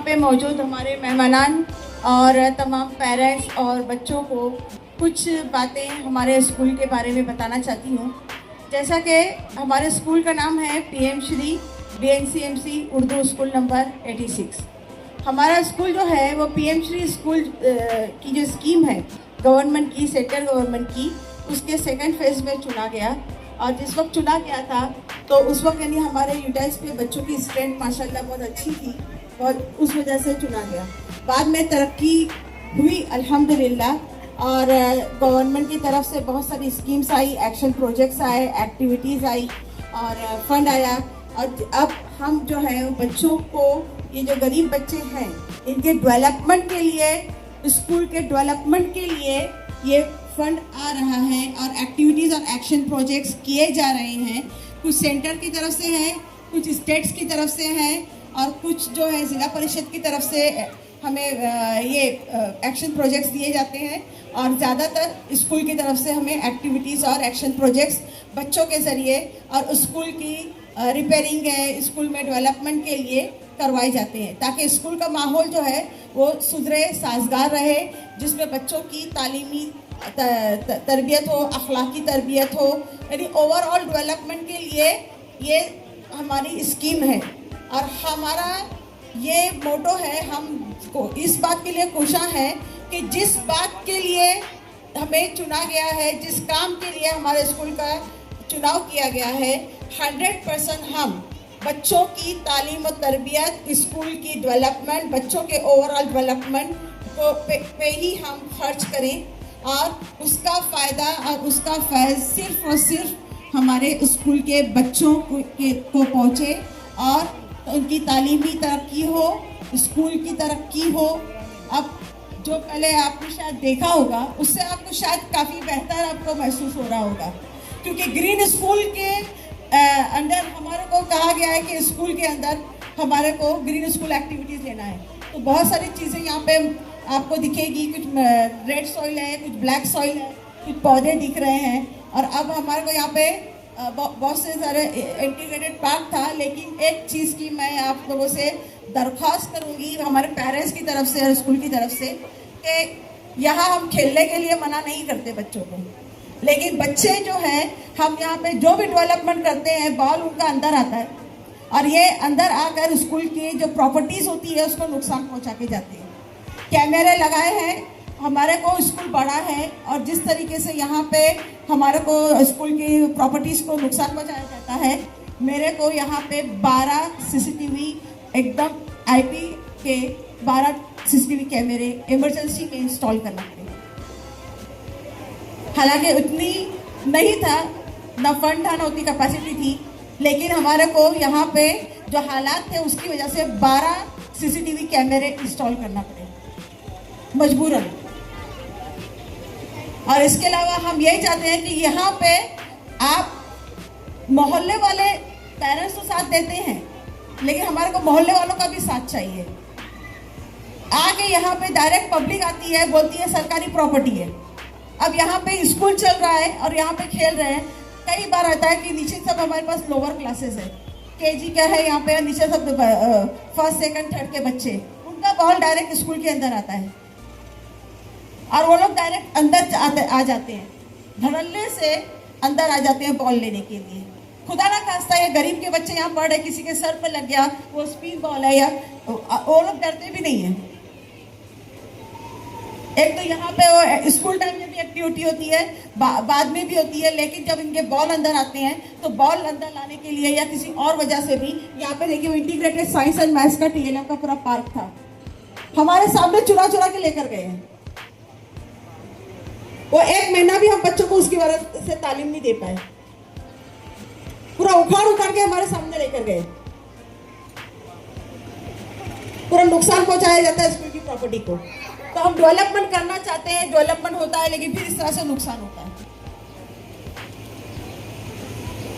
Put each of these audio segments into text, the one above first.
पे मौजूद हमारे मेहमानान और तमाम पेरेंट्स और बच्चों को कुछ बातें हमारे स्कूल के बारे में बताना चाहती हूँ। जैसा कि हमारे स्कूल का नाम है PM Shri BNCMC Urdu school number 86। हमारा स्कूल जो है वो पीएम श्री स्कूल की जो स्कीम है गवर्नमेंट की, सेंट्रल गवर्नमेंट की, उसके सेकंड फेज़ में चुना गया। और जिस वक्त चुना गया था तो उस वक्त यानी हमारे यूटाइस पे बच्चों की स्ट्रेंथ माशाल्लाह बहुत अच्छी थी और उस वजह से चुना गया। बाद में तरक्की हुई अल्हम्दुलिल्लाह, और गवर्नमेंट की तरफ से बहुत सारी स्कीम्स आई, एक्शन प्रोजेक्ट्स आए, एक्टिविटीज़ आई और फंड आया। और अब हम जो है बच्चों को, ये जो गरीब बच्चे हैं, इनके डेवलपमेंट के लिए, स्कूल के डेवलपमेंट के लिए ये फंड आ रहा है और एक्टिविटीज़ और एक्शन प्रोजेक्ट्स किए जा रहे हैं। कुछ सेंटर की तरफ से हैं, कुछ स्टेट्स की तरफ से हैं और कुछ जो है ज़िला परिषद की तरफ से हमें ये एक्शन प्रोजेक्ट्स दिए जाते हैं। और ज़्यादातर स्कूल की तरफ से हमें एक्टिविटीज़ और एक्शन प्रोजेक्ट्स बच्चों के ज़रिए और स्कूल की रिपेयरिंग है, स्कूल में डेवलपमेंट के लिए करवाए जाते हैं, ताकि स्कूल का माहौल जो है वो सुधरे, साजगार रहे, जिसमें बच्चों की तालीमी तरबियत हो, अखलाकी तरबियत हो, यानी ओवरऑल डेवलपमेंट के लिए ये हमारी स्कीम है। और हमारा ये मोटो है, हम इस बात के लिए कोशिश है कि जिस बात के लिए हमें चुना गया है, जिस काम के लिए हमारे स्कूल का चुनाव किया गया है, 100% हम बच्चों की तालीम और तरबियत, स्कूल की डेवलपमेंट, बच्चों के ओवरऑल डेवलपमेंट को पे ही हम खर्च करें और उसका फ़ायदा और उसका फैज़ सिर्फ और सिर्फ हमारे स्कूल के बच्चों को पहुँचे और उनकी तालीमी तरक्की हो, स्कूल की तरक्की हो। अब जो पहले आपने शायद देखा होगा उससे आपको शायद काफ़ी बेहतर आपको महसूस हो रहा होगा, क्योंकि ग्रीन स्कूल के अंदर हमारे को कहा गया है कि स्कूल के अंदर हमारे को ग्रीन स्कूल एक्टिविटीज़ लेना है। तो बहुत सारी चीज़ें यहाँ पे आपको दिखेगी, कुछ रेड सॉइल है, कुछ ब्लैक सॉइल है, कुछ पौधे दिख रहे हैं। और अब हमारे को यहाँ पे बहुत से सारे इंटीग्रेटेड पार्क था, लेकिन एक चीज़ की मैं आप लोगों से दरख्वास्त करूँगी हमारे पेरेंट्स की तरफ से और स्कूल की तरफ से कि यहाँ हम खेलने के लिए मना नहीं करते बच्चों को, लेकिन बच्चे जो हैं, हम यहाँ पे जो भी डेवलपमेंट करते हैं, बॉल उनका अंदर आता है और ये अंदर आकर स्कूल की जो प्रॉपर्टीज़ होती है उसको नुकसान पहुँचा के जाती है। कैमरे लगाए हैं, हमारे को स्कूल बड़ा है और जिस तरीके से यहाँ पे हमारे को स्कूल की प्रॉपर्टीज़ को नुकसान पहुँचाया जाता है, मेरे को यहाँ पे 12 CCTV एकदम IP के 12 CCTV कैमरे इमरजेंसी में इंस्टॉल करना पड़ेगा। हालांकि उतनी नहीं था, ना फंड था, ना उतनी कैपेसिटी थी, लेकिन हमारे को यहाँ पे जो हालात थे उसकी वजह से 12 CCTV कैमरे इंस्टॉल करना पड़े मजबूरन। और इसके अलावा हम यही चाहते हैं कि यहाँ पे आप मोहल्ले वाले पेरेंट्स तो साथ देते हैं, लेकिन हमारे को मोहल्ले वालों का भी साथ चाहिए। आगे यहाँ पे डायरेक्ट पब्लिक आती है, बोलती है सरकारी प्रॉपर्टी है। अब यहाँ पे स्कूल चल रहा है और यहाँ पे खेल रहे हैं। कई बार आता है कि नीचे सब हमारे पास लोअर क्लासेस है, KG का है, यहाँ पे नीचे सब फर्स्ट सेकंड थर्ड के बच्चे, उनका बॉल डायरेक्ट स्कूल के अंदर आता है और वो लोग डायरेक्ट अंदर आ जाते हैं, धड़ल्ले से अंदर आ जाते हैं बॉल लेने के लिए। खुदा ना खास्ता ये गरीब के बच्चे यहाँ पढ़ रहे, किसी के सर पर लग गया, वो स्पिन बॉल है, या वो लोग डरते भी नहीं हैं। एक तो यहाँ पे वो स्कूल टाइम में भी एक्टिविटी होती है, बाद में भी होती है, लेकिन जब इनके बॉल अंदर आते हैं तो बॉल अंदर लाने के लिए या किसी और वजह से भी, यहाँ पे देखिए वो इंटीग्रेटेड साइंस एंड मैथ्स का TLM का पूरा पार्क था, हमारे सामने चुरा चुरा के लेकर गए हैं। वो 1 महीना भी हम बच्चों को उसकी वजह से तालीम नहीं दे पाए, पूरा उखाड़ के हमारे सामने लेकर गए। पूरा नुकसान पहुंचाया जाता है स्कूल की प्रॉपर्टी को। तो हम डेवलपमेंट करना चाहते हैं, डेवलपमेंट होता है, लेकिन फिर इस तरह से नुकसान होता है।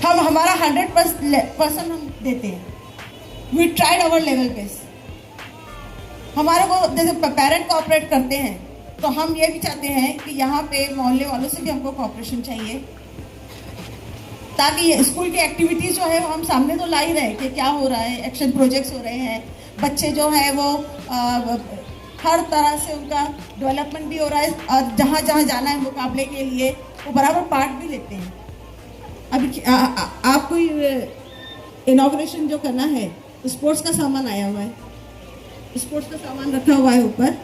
हम हमारा 100% हम देते हैं, we tried our level best. हमारे को जैसे पेरेंट कोऑपरेट करते हैं, तो हम ये भी चाहते हैं कि यहाँ पे मोहल्ले वालों से भी हमको कोऑपरेशन चाहिए, ताकि स्कूल की एक्टिविटीज़ जो है वो हम सामने तो ला ही रहे कि क्या हो रहा है, एक्शन प्रोजेक्ट्स हो रहे हैं, बच्चे जो हैं वो हर तरह से उनका डेवलपमेंट भी हो रहा है और जहाँ जहाँ जाना है मुकाबले के लिए वो बराबर पार्ट भी लेते हैं। अभी आपको इनॉग्रेशन जो करना है, स्पोर्ट्स का सामान आया हुआ है, स्पोर्ट्स का सामान रखा हुआ है ऊपर,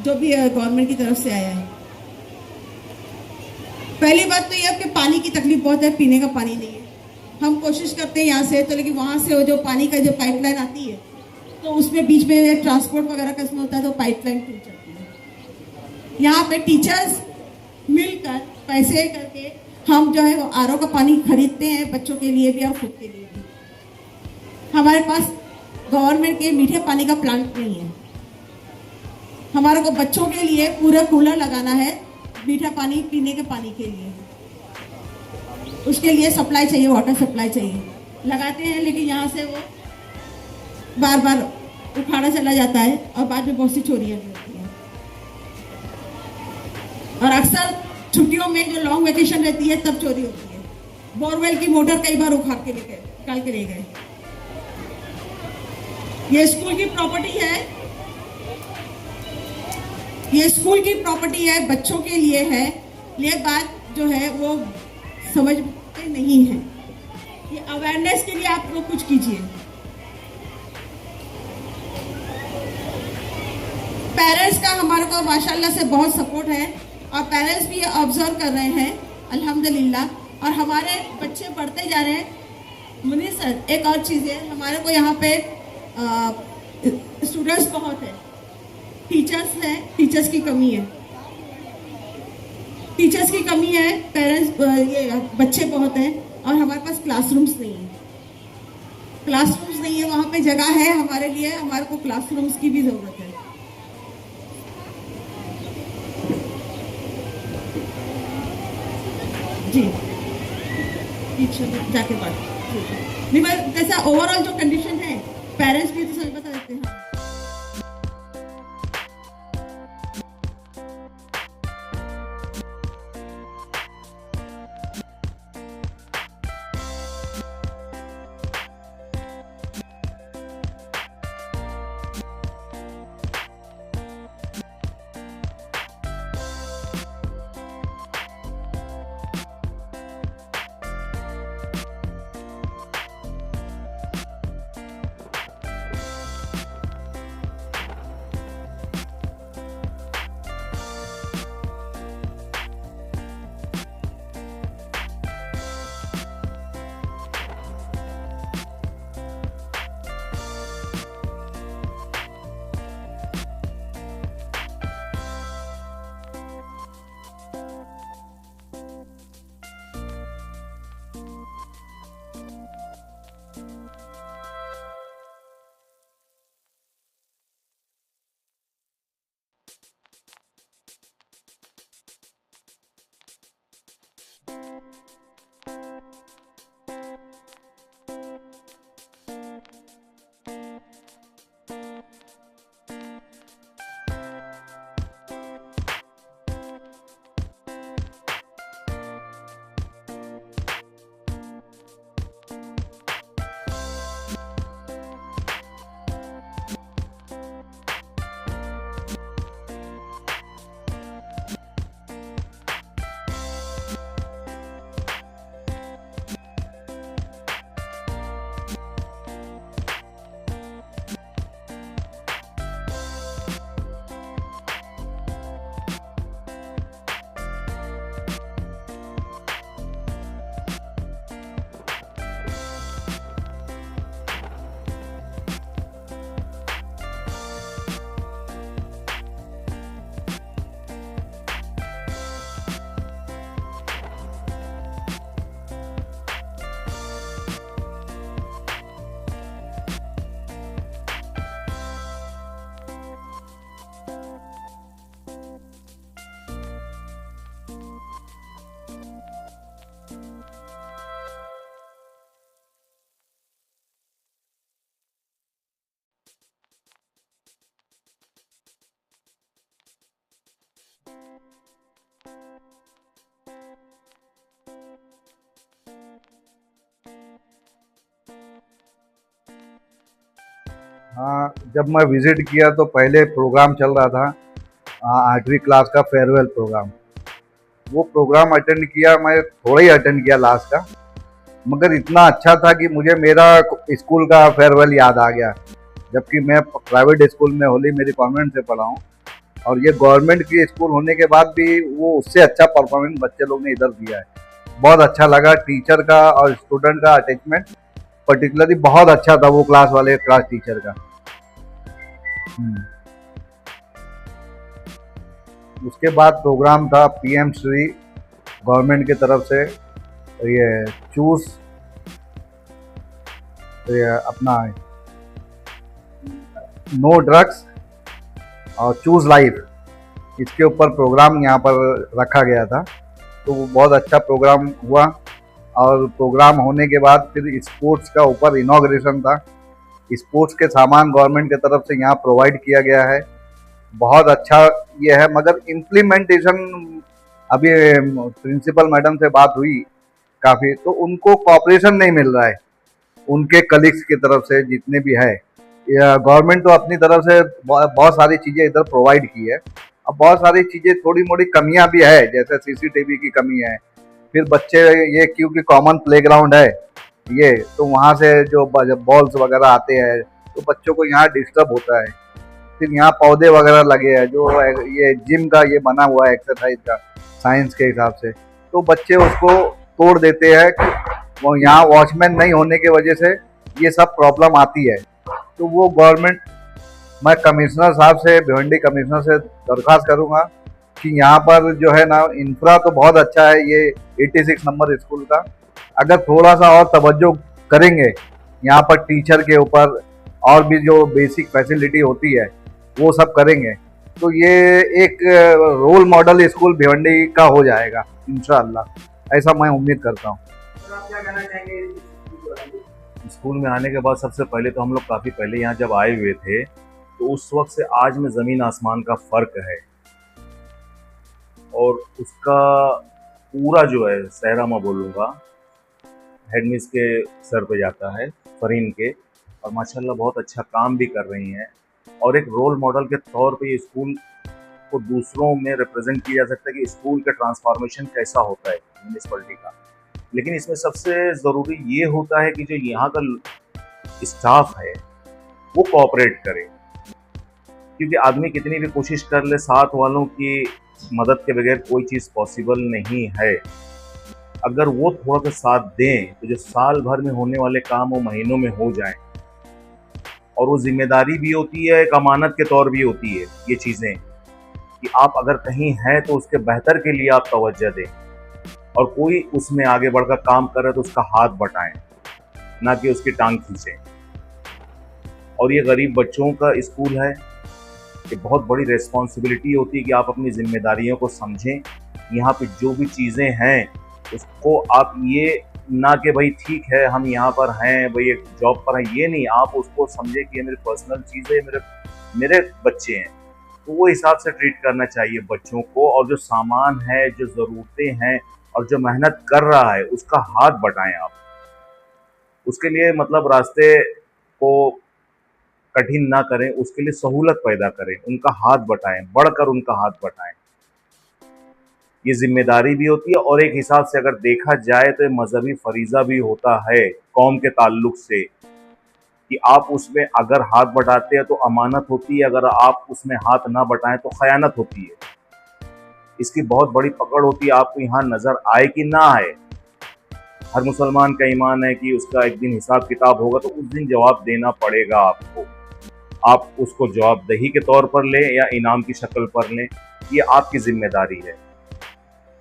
जो भी गवर्नमेंट की तरफ से आया है। पहली बात तो ये है कि पानी की तकलीफ बहुत है, पीने का पानी नहीं है। हम कोशिश करते हैं यहाँ से तो, लेकिन वहाँ से वो जो पानी का जो पाइपलाइन आती है तो उसमें बीच में ट्रांसपोर्ट वगैरह का इसमें होता है तो पाइपलाइन टूट जाती है। यहाँ पे टीचर्स मिलकर पैसे करके हम जो है वो आरओ का पानी खरीदते हैं, बच्चों के लिए भी और खुद के लिए भी। हमारे पास गवर्नमेंट के मीठे पानी का प्लांट नहीं है। हमारे को बच्चों के लिए पूरा कूलर लगाना है मीठा पानी पीने के पानी के लिए। उसके लिए सप्लाई चाहिए, वाटर सप्लाई चाहिए, लगाते हैं, लेकिन यहाँ से वो बार बार उखाड़ा चला जाता है और बाद में बहुत सी चोरियां भी होती हैं। और अक्सर छुट्टियों में जो लॉन्ग वेकेशन रहती है तब चोरी होती है। बोरवेल की मोटर कई बार उखाड़ के निकाल के ले गए। ये स्कूल की प्रॉपर्टी है, ये स्कूल की प्रॉपर्टी है, बच्चों के लिए है। ये बात जो है वो समझते नहीं है। ये अवेयरनेस के लिए आप लोग कुछ कीजिए। पेरेंट्स का हमारे को माशाल्लाह से बहुत सपोर्ट है और पेरेंट्स भी ऑब्जर्व कर रहे हैं अल्हम्दुलिल्लाह, और हमारे बच्चे बढ़ते जा रहे हैं। मुनीर सर, एक और चीज़ है, हमारे को यहाँ पे स्टूडेंट्स बहुत है, टीचर्स हैं, टीचर्स की कमी है, टीचर्स की कमी है, पेरेंट्स ये बच्चे बहुत हैं और हमारे पास क्लासरूम्स नहीं है। क्लासरूम्स नहीं है, वहाँ पे जगह है हमारे लिए, हमारे को क्लासरूम्स की भी ज़रूरत है। जी जाके बात नहीं, मैं जैसा ओवरऑल जो कंडीशन है पेरेंट्स भी तो सही बता देते हैं। हाँ, जब मैं विज़िट किया तो पहले प्रोग्राम चल रहा था 8वीं क्लास का फेयरवेल प्रोग्राम। वो प्रोग्राम अटेंड किया, मैं थोड़ा ही अटेंड किया लास्ट का, मगर इतना अच्छा था कि मुझे मेरा स्कूल का फेयरवेल याद आ गया। जबकि मैं प्राइवेट स्कूल में होली मेरी कॉन्वेंट से पढ़ा हूँ, और ये गवर्नमेंट की स्कूल होने के बाद भी वो उससे अच्छा परफॉर्मेंस बच्चे लोग ने इधर दिया है। बहुत अच्छा लगा, टीचर का और स्टूडेंट का अटैचमेंट पर्टिकुलरली बहुत अच्छा था, वो क्लास वाले क्लास टीचर का। हम्म। उसके बाद प्रोग्राम था पीएम श्री गवर्नमेंट की तरफ से, ये चूज ये अपना नो ड्रग्स और चूज लाइफ, इसके ऊपर प्रोग्राम यहाँ पर रखा गया था। तो वो बहुत अच्छा प्रोग्राम हुआ, और प्रोग्राम होने के बाद फिर स्पोर्ट्स का ऊपर इनॉग्रेशन था। स्पोर्ट्स के सामान गवर्नमेंट की तरफ से यहाँ प्रोवाइड किया गया है, बहुत अच्छा ये है। मगर इम्प्लीमेंटेशन अभी प्रिंसिपल मैडम से बात हुई काफ़ी, तो उनको कॉपरेशन नहीं मिल रहा है उनके कलीग्स की तरफ से जितने भी है। गवर्नमेंट तो अपनी तरफ से बहुत सारी चीज़ें इधर प्रोवाइड की है, अब बहुत सारी चीज़ें थोड़ी मोड़ी कमियां भी है, जैसे सीसीटीवी की कमी है। फिर बच्चे ये क्योंकि कॉमन प्लेग्राउंड है ये, तो वहाँ से जो बॉल्स वगैरह आते हैं तो बच्चों को यहाँ डिस्टर्ब होता है। फिर यहाँ पौधे वगैरह लगे हैं, जो ये जिम का ये बना हुआ है एक्सरसाइज का साइंस के हिसाब से, तो बच्चे उसको तोड़ देते हैं। वो यहाँ वॉचमैन नहीं होने की वजह से ये सब प्रॉब्लम आती है। तो वो गवर्नमेंट, मैं कमिश्नर साहब से, भिवंडी कमिश्नर से दरख्वास्त करूँगा कि यहाँ पर जो है ना, इंफ्रा तो बहुत अच्छा है ये 86 नंबर स्कूल का, अगर थोड़ा सा और तवज्जो करेंगे यहाँ पर टीचर के ऊपर, और भी जो बेसिक फैसिलिटी होती है वो सब करेंगे, तो ये एक रोल मॉडल स्कूल भिवंडी का हो जाएगा इंशाअल्लाह, ऐसा मैं उम्मीद करता हूँ। स्कूल में आने के बाद सबसे पहले तो हम लोग काफ़ी पहले यहाँ जब आए हुए थे, तो उस वक्त से आज में ज़मीन आसमान का फ़र्क है। और उसका पूरा जो है सहरा मैं बोलूँगा हेडमिस के सर पे जाता है, फरीन के, और माशाल्लाह बहुत अच्छा काम भी कर रही हैं। और एक रोल मॉडल के तौर पे ये स्कूल को दूसरों में रिप्रेजेंट किया जा सकता है कि स्कूल का ट्रांसफॉर्मेशन कैसा होता है म्यूनिसिपलिटी का। लेकिन इसमें सबसे ज़रूरी ये होता है कि जो यहाँ का स्टाफ है वो कोऑपरेट करे, क्योंकि आदमी कितनी भी कोशिश कर ले, साथ वालों की मदद के बगैर कोई चीज़ पॉसिबल नहीं है। अगर वो थोड़ा सा साथ दें तो जो साल भर में होने वाले काम वो महीनों में हो जाएं। और वो जिम्मेदारी भी होती है, एक अमानत के तौर भी होती है ये चीज़ें, कि आप अगर कहीं हैं तो उसके बेहतर के लिए आप तवज्जो दें, और कोई उसमें आगे बढ़कर काम कर रहा है तो उसका हाथ बटाएं, ना कि उसकी टांग खींचें। और ये गरीब बच्चों का स्कूल है, ये बहुत बड़ी रिस्पॉन्सिबिलिटी होती है कि आप अपनी जिम्मेदारियों को समझें। यहाँ पे जो भी चीज़ें हैं उसको आप ये ना कि भाई ठीक है हम यहाँ पर हैं, भाई एक जॉब पर हैं, ये नहीं, आप उसको समझें कि ये मेरी पर्सनल चीज़ है, मेरे मेरे बच्चे हैं। तो वो हिसाब से ट्रीट करना चाहिए बच्चों को। और जो सामान है, जो ज़रूरतें हैं, और जो मेहनत कर रहा है उसका हाथ बटाएं आप। उसके लिए मतलब रास्ते को कठिन ना करें, उसके लिए सहूलत पैदा करें, उनका हाथ बटाएं, बढ़कर उनका हाथ बटाएं। ये जिम्मेदारी भी होती है, और एक हिसाब से अगर देखा जाए तो मजहबी फरीज़ा भी होता है कौम के ताल्लुक से, कि आप उसमें अगर हाथ बटाते हैं तो अमानत होती है, अगर आप उसमें हाथ ना बटाएं तो खयानत होती है। इसकी बहुत बड़ी पकड़ होती है, आपको यहाँ नज़र आए कि ना आए। हर मुसलमान का ईमान है कि उसका एक दिन हिसाब किताब होगा, तो उस दिन जवाब देना पड़ेगा आपको। आप उसको जवाबदेही के तौर पर लें या इनाम की शक्ल पर लें, ये आपकी जिम्मेदारी है।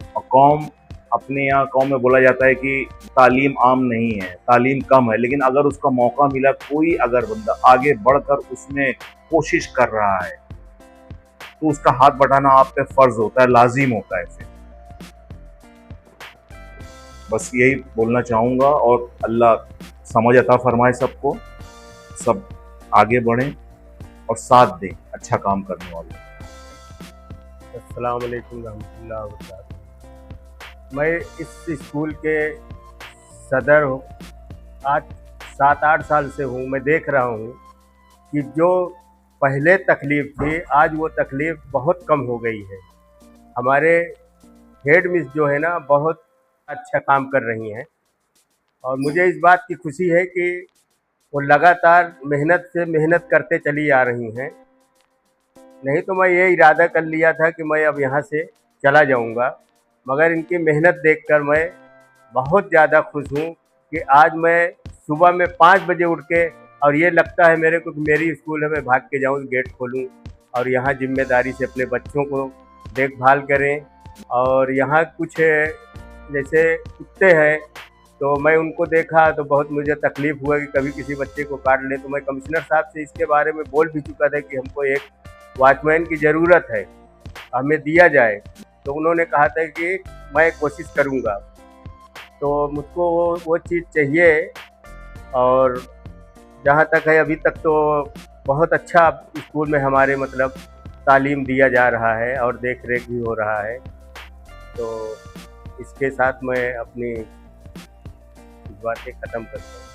और कौम, अपने यहाँ कौम में बोला जाता है कि तालीम आम नहीं है, तालीम कम है, लेकिन अगर उसका मौका मिला, कोई अगर बंदा आगे बढ़कर उसमें कोशिश कर रहा है, तो उसका हाथ बढ़ाना आप पे फ़र्ज़ होता है, लाजिम होता है फिर। बस यही बोलना चाहूँगा, और अल्लाह समझ अता फरमाए सबको, सब आगे बढ़ें और साथ दें अच्छा काम करने वालों। अस्सलाम वालेकुम रहमतुल्लाहि व बरकातहू। मैं इस स्कूल के सदर हूँ, आज 7-8 साल से हूँ। मैं देख रहा हूँ कि जो पहले तकलीफ़ थी आज वो तकलीफ़ बहुत कम हो गई है। हमारे हेड मिस जो है ना बहुत अच्छा काम कर रही हैं और मुझे इस बात की खुशी है कि वो लगातार मेहनत करते चली आ रही हैं। नहीं तो मैं ये इरादा कर लिया था कि मैं अब यहाँ से चला जाऊँगा, मगर इनकी मेहनत देखकर मैं बहुत ज़्यादा खुश हूँ कि आज मैं सुबह में 5 बजे उठ के और ये लगता है मेरे को कि मेरी स्कूल है, मैं भाग के जाऊँ, गेट खोलूँ और यहाँ ज़िम्मेदारी से अपने बच्चों को देखभाल करें। और यहाँ कुछ जैसे कुत्ते हैं तो मैं उनको देखा तो बहुत मुझे तकलीफ़ हुआ कि कभी किसी बच्चे को काट ले, तो मैं कमिश्नर साहब से इसके बारे में बोल भी चुका था कि हमको एक वॉचमैन की ज़रूरत है, हमें दिया जाए। तो उन्होंने कहा था कि मैं कोशिश करूँगा, तो मुझको वो चीज़ चाहिए। और जहाँ तक है अभी तक तो बहुत अच्छा स्कूल में हमारे मतलब तालीम दिया जा रहा है और देख रेख भी हो रहा है। तो इसके साथ मैं अपनी बातें ख़त्म करता हूँ।